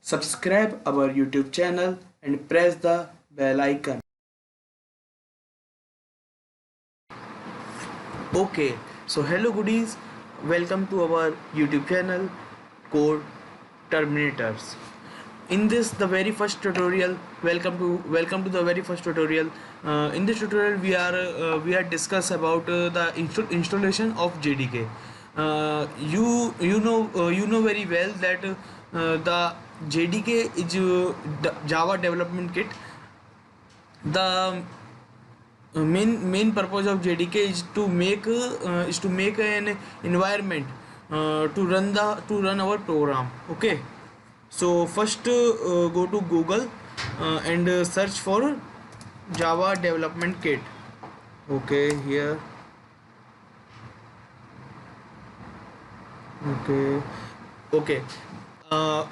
Subscribe our YouTube channel and press the bell icon. Okay, so hello goodies, welcome to our YouTube channel Code Terminators. In this the very first tutorial, welcome to the very first tutorial. In this tutorial we are discuss about the installation of JDK. You know very well that the JDK is the Java Development Kit. The main purpose of JDK is to make an environment to run our program. Okay, so first go to Google and search for Java Development Kit. Okay, here. Okay. uh,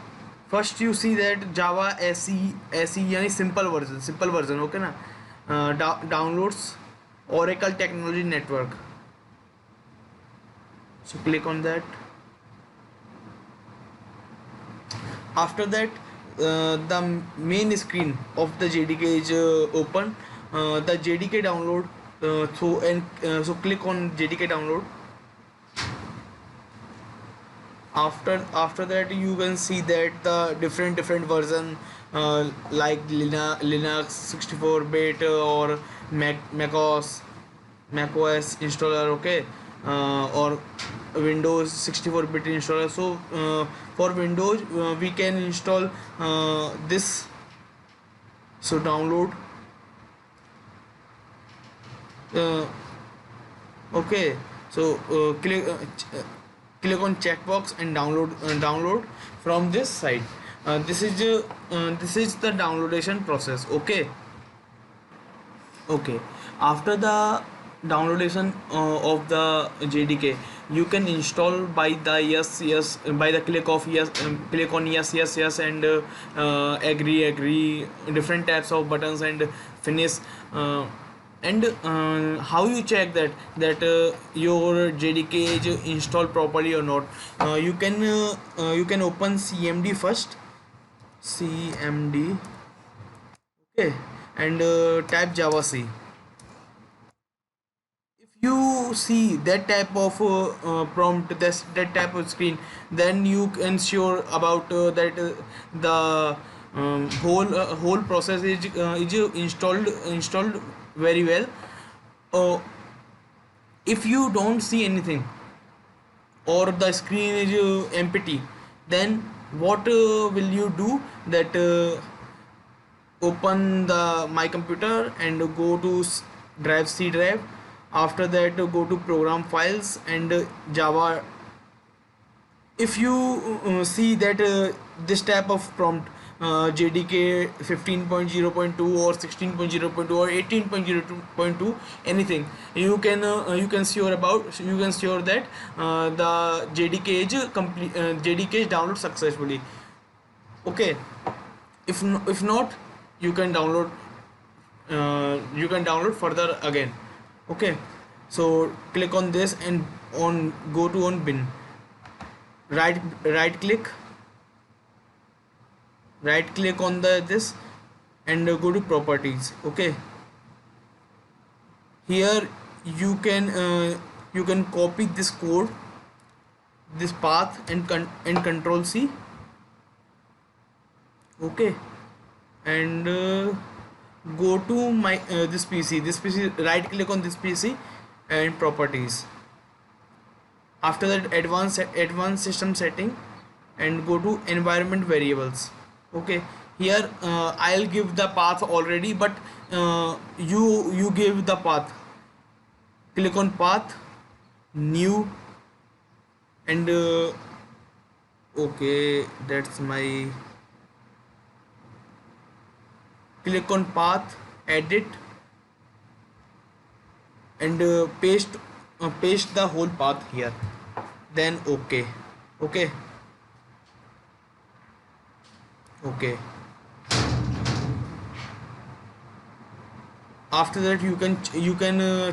First you see that Java SE यानी simple version. Okay ना. Downloads Oracle Technology Network, so click on that. After that the main screen of the JDK is open. The JDK download, so click on JDK download. After that you can see that the different version like Linux 64-bit or macOS installer. Okay, or Windows 64-bit installer. So for Windows we can install this. So download. Okay, so click on checkbox and download from this site. This is the downloadation process. Okay, after the downloadation of the JDK, you can install by the click of yes, click on yes and agree, different types of buttons and finish. And how you check that your JDK is installed properly or not? You can open CMD first. CMD. Okay, and type JavaC. If you see that type of prompt, that type of screen, then you can sure about that the whole process is installed very well. If you don't see anything or the screen is empty, then what will you do? That open the my computer and go to C drive. After that go to program files and Java. If you see that this type of prompt, JDK 15.0.2 or 16.0.2 or 18.0.2, anything, you can sure that the JDK is complete. JDK is download successfully. Okay, if not, you can download further again. Okay, so click on this and go to bin. Right click on this and go to properties. Okay, here you can copy this code, this path, and control C. Okay, and go to my this PC. Right click on this PC and properties. After that advanced system setting and go to environment variables. Okay, here I'll give the path already, but you give the path. Click on path, new, and okay, that's my. Click on path, edit, and paste the whole path here. Then okay. After that you can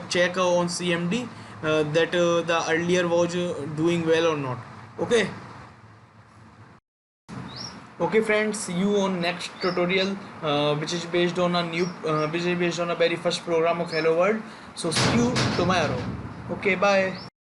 check on CMD that the earlier was doing well or not. Okay, Okay friends, see you on next tutorial, which is based on a which is based on a very first program of Hello World. So see you tomorrow. Okay, bye.